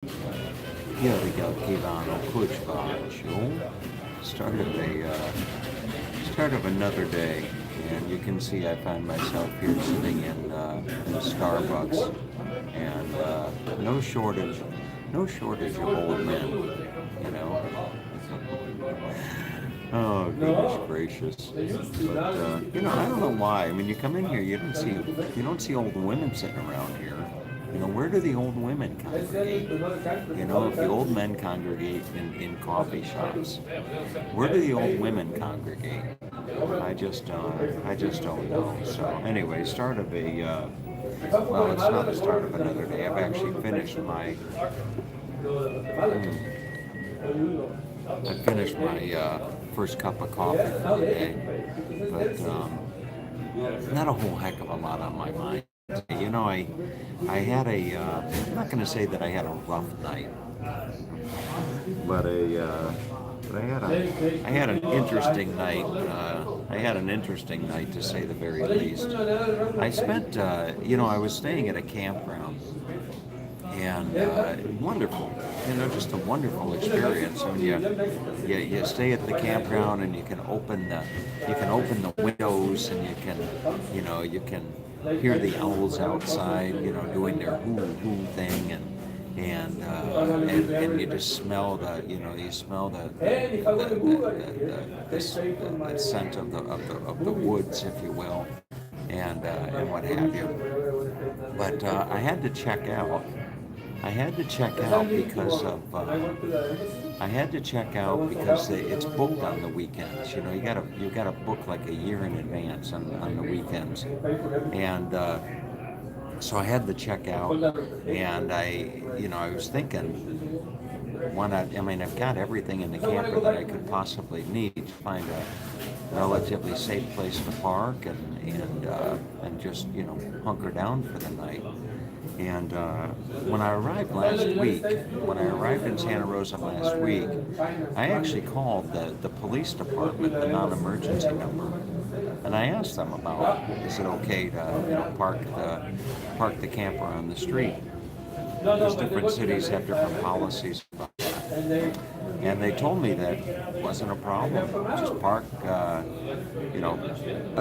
Io Kivano Kuchvacho, start of start of another day, and you can see I find myself here sitting in Starbucks, and no shortage of old men, you know. Oh goodness gracious! But I don't know why. I mean, you come in here, you don't see old women sitting around here. Where do the old women congregate? If the old men congregate in coffee shops, where do the old women congregate? I just don't know. So anyway, well, it's not the start of another day. I've actually finished my first cup of coffee for the day, but not a whole heck of a lot on my mind. I had I'm not going to say that I had a rough night, but I had an interesting night. I had an interesting night to say the very least. I spent, I was staying at a campground, and wonderful, just a wonderful experience. I mean, you stay at the campground, and you can open the windows, and you can hear the owls outside, doing their hoo hoo thing, and you just smell the scent of the woods, if you will, and what have you. But I had to check out. I had to check out because of. I had to check out because it's booked on the weekends. You gotta book like a year in advance on the weekends, and so I had to check out, and I was thinking, why not? I mean, I've got everything in the camper that I could possibly need to find a relatively safe place to park and just hunker down for the night. And when I arrived in Santa Rosa last week, I actually called the police department, the non-emergency number, and I asked them about, is it okay to park the camper on the street? Because different cities have different policies about that. And they told me that it wasn't a problem. Just park, I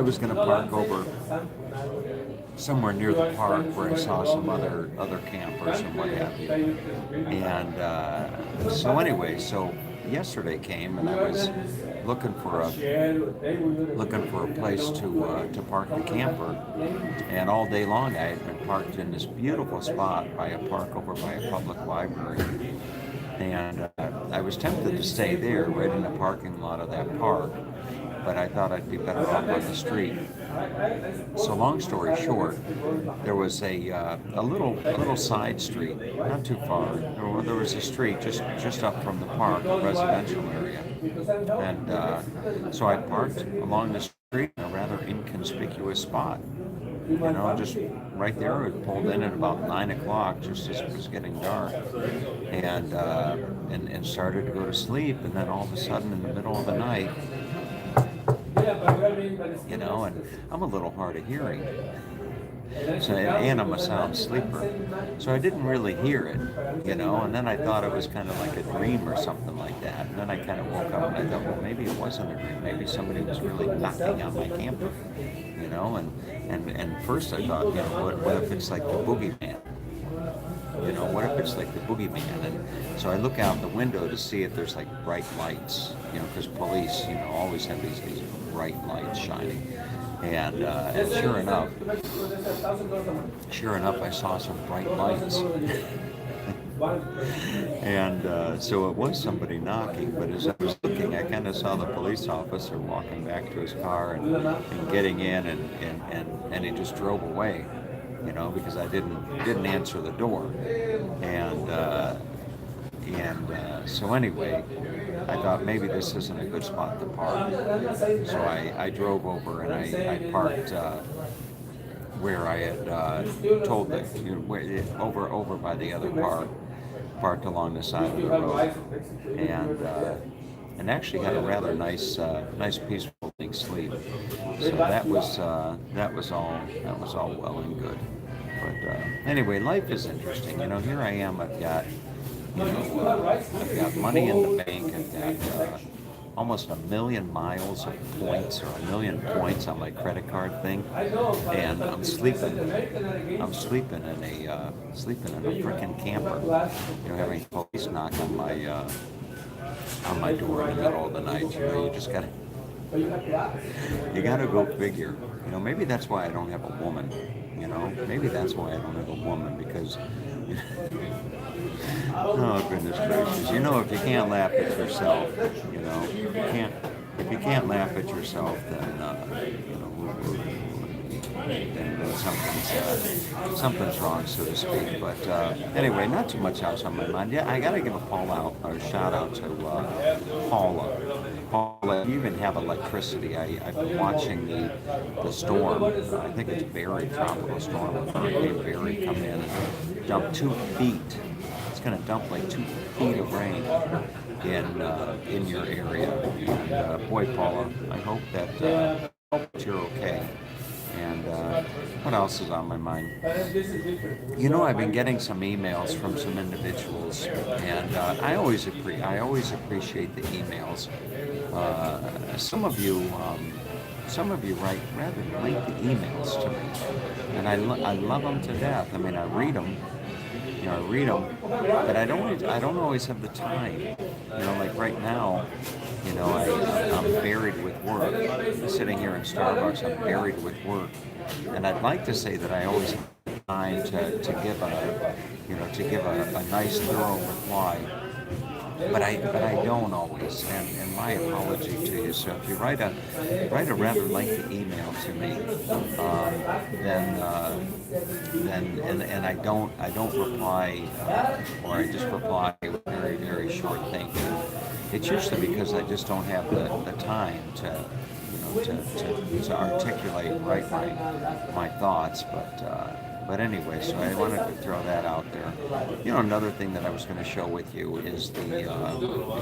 was going to park over somewhere near the park where I saw some other campers and what have you. And so yesterday came, and I was looking for a place to park the camper, and all day long I had been parked in this beautiful spot by a park over by a public library. And I was tempted to stay there, right in the parking lot of that park, but I thought I'd be better off on the street. So long story short, there was a little side street, not too far. There was a street just up from the park, a residential area, and so I parked along the street in a rather inconspicuous spot. Just right there. It pulled in at about 9 o'clock, just as it was getting dark, and started to go to sleep. And then all of a sudden, in the middle of the night, and I'm a little hard of hearing, and I'm a sound sleeper, so I didn't really hear it, and then I thought it was kind of like a dream or something like that, and then I kind of woke up and I thought, well, maybe it wasn't a dream, maybe somebody was really knocking on my camper, and first I thought, what if it's like the boogeyman? What if it's like the boogeyman? And so I look out the window to see if there's like bright lights, because police, always have these bright lights shining. And sure enough, I saw some bright lights. And so it was somebody knocking, but as I was looking, I kind of saw the police officer walking back to his car and getting in, and he just drove away, because I didn't answer the door. So anyway, I thought maybe this isn't a good spot to park. So I drove over and I parked where I had told that over by the other park, parked along the side of the road, and actually had a rather nice peaceful night's sleep. So that was all well and good. But anyway, life is interesting. Here I am. I've got I've got money in the bank. I've got almost 1 million miles of points, or 1 million points on my credit card thing, and I'm sleeping. I'm sleeping in a freaking camper. Having police knock on my door in the middle of the night. You just gotta. You gotta go figure. Maybe that's why I don't have a woman. Maybe that's why I don't have a woman, because. Oh goodness gracious! If you can't laugh at yourself, if you can't laugh at yourself, then something's wrong, so to speak. But anyway, not too much else on my mind. Yeah, I gotta give a shout out to Paula. Paula, you even have electricity. I've been watching the storm. I think it's Barry, tropical storm. Hurricane Barry come in and dump 2 feet. It's going to dump like 2 feet of rain in your area. And boy, Paula, I hope that you're okay. And what else is on my mind? I've been getting some emails from some individuals, and I always appreciate the emails. Some of you write rather lengthy emails to me, and I love them to death. I mean, I read them, but I don't always have the time. Like right now, I'm buried with work. Sitting here in Starbucks, I'm buried with work, and I'd like to say that I always have time to give a nice thorough reply. But I don't always, and my apology to you. So if you write a rather lengthy email to me, then I don't reply, or I just reply with very, very short thank you. It's usually because I just don't have the time to articulate my thoughts, but anyway, so I wanted to throw that out there. Another thing that I was going to show with you is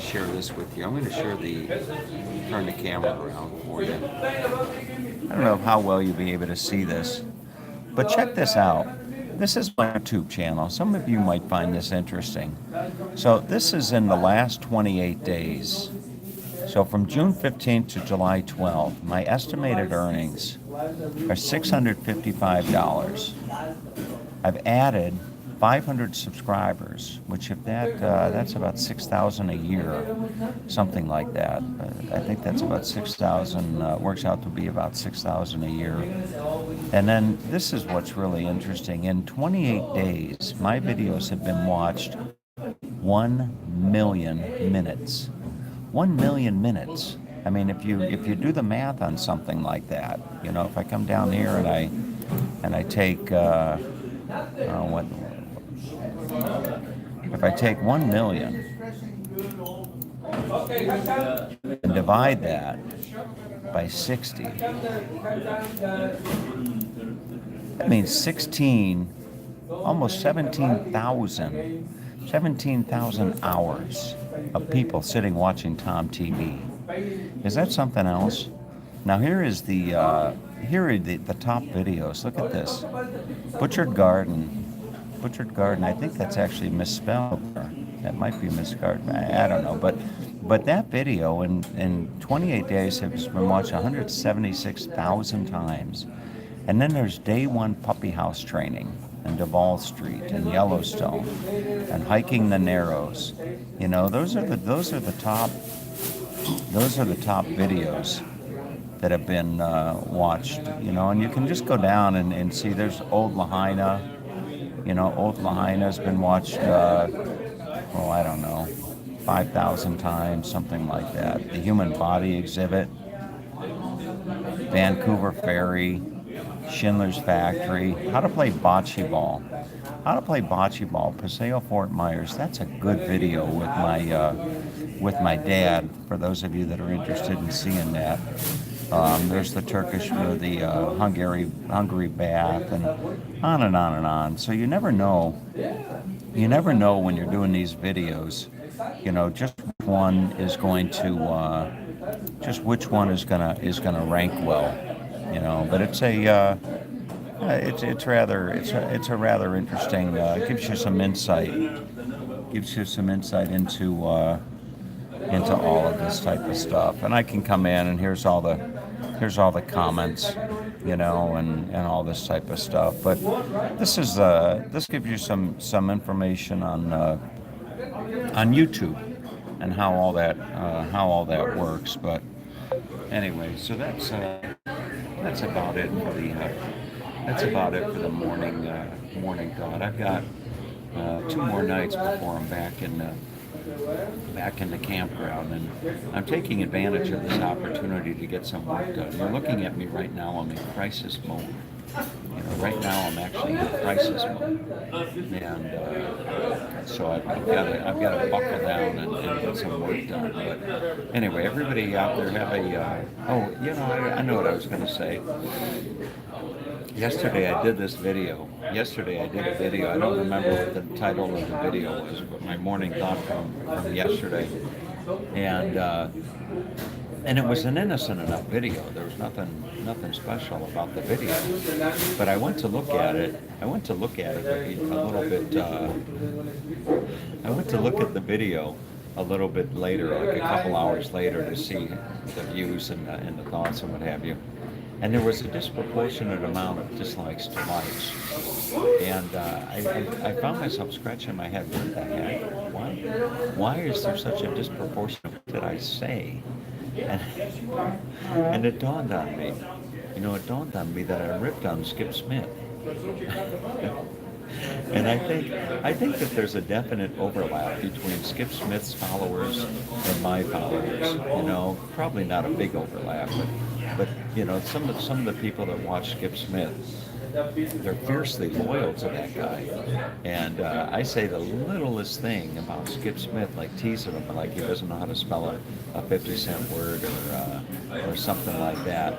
share this with you. I'm going to turn the camera around for you. I don't know how well you'll be able to see this, but check this out. This is my YouTube channel. Some of you might find this interesting. So this is in the last 28 days. So from June 15th to July 12th, my estimated earnings are $655. I've added 500 subscribers, which if that's about 6,000 a year, something like that. I think that's about 6,000, works out to be about 6,000 a year. And then this is what's really interesting. In 28 days, my videos have been watched 1 million minutes. 1 million minutes. I mean, if you do the math on something like that, if I come down here and I take if I take 1 million and divide that by 60, that means 16, almost 17,000 hours of people sitting watching Tom TV. Is that something else? Now here are the top videos. Look at this. Butchered Garden. I think that's actually misspelled. That might be misspelled. I don't know. But that video in 28 days has been watched 176,000 times. And then there's day one puppy house training and Duval Street and Yellowstone and hiking the Narrows. Those are the top videos that have been watched. And you can just go down and see. There's Old Lahaina. Old Lahaina's been watched. I don't know, 5,000 times, something like that. The Human Body Exhibit, Vancouver Ferry, Schindler's Factory, How to Play Bocce Ball. Paseo Fort Myers. That's a good video with my dad, for those of you that are interested in seeing that. There's the Hungary bath, and on and on and on. So you never know when you're doing these videos, just which one is going to rank well, But it's a rather interesting. It gives you some insight gives you some insight into all of this type of stuff. And I can come in and here's all the comments, you know, and all this type of stuff. But this gives you some information on YouTube and how all that works. But anyway, so that's about it for the morning thought. I've got 2 more nights before I'm back in the campground, and I'm taking advantage of this opportunity to get some work done. You're looking at me right now. I'm in crisis mode. You know, right now I'm actually in crisis mode, and so I've got to buckle down and get some work done. But anyway, everybody out there have I know what I was going to say. Yesterday I did a video. I don't remember what the title of the video was, but my morning thought from yesterday. And it was an innocent enough video. There was nothing special about the video. But I went to look at it. A little bit. I went to look at the video a little bit later, like a couple hours later, to see the views and the thoughts and what have you. And there was a disproportionate amount of dislikes to likes. And I found myself scratching my head, what the heck? Why is there such a disproportion? What did I say? And it dawned on me. That I ripped on Skip Smith. And I think that there's a definite overlap between Skip Smith's followers and my followers. You know, probably not a big overlap, but you know, some of the people that watch Skip Smith, they're fiercely loyal to that guy. And I say the littlest thing about Skip Smith, like teasing him, like he doesn't know how to spell a 50-cent word or something like that.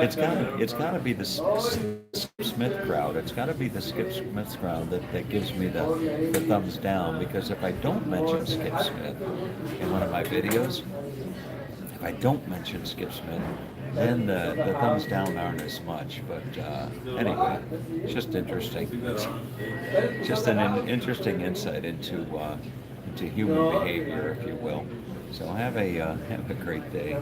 It's got to be the Skip Smith crowd. It's got to be the Skip Smith crowd that gives me the thumbs down, because if I don't mention Skip Smith in one of my videos, then the thumbs down aren't as much. But anyway, it's just interesting. It's just an interesting insight into human behavior, if you will. So have a great day.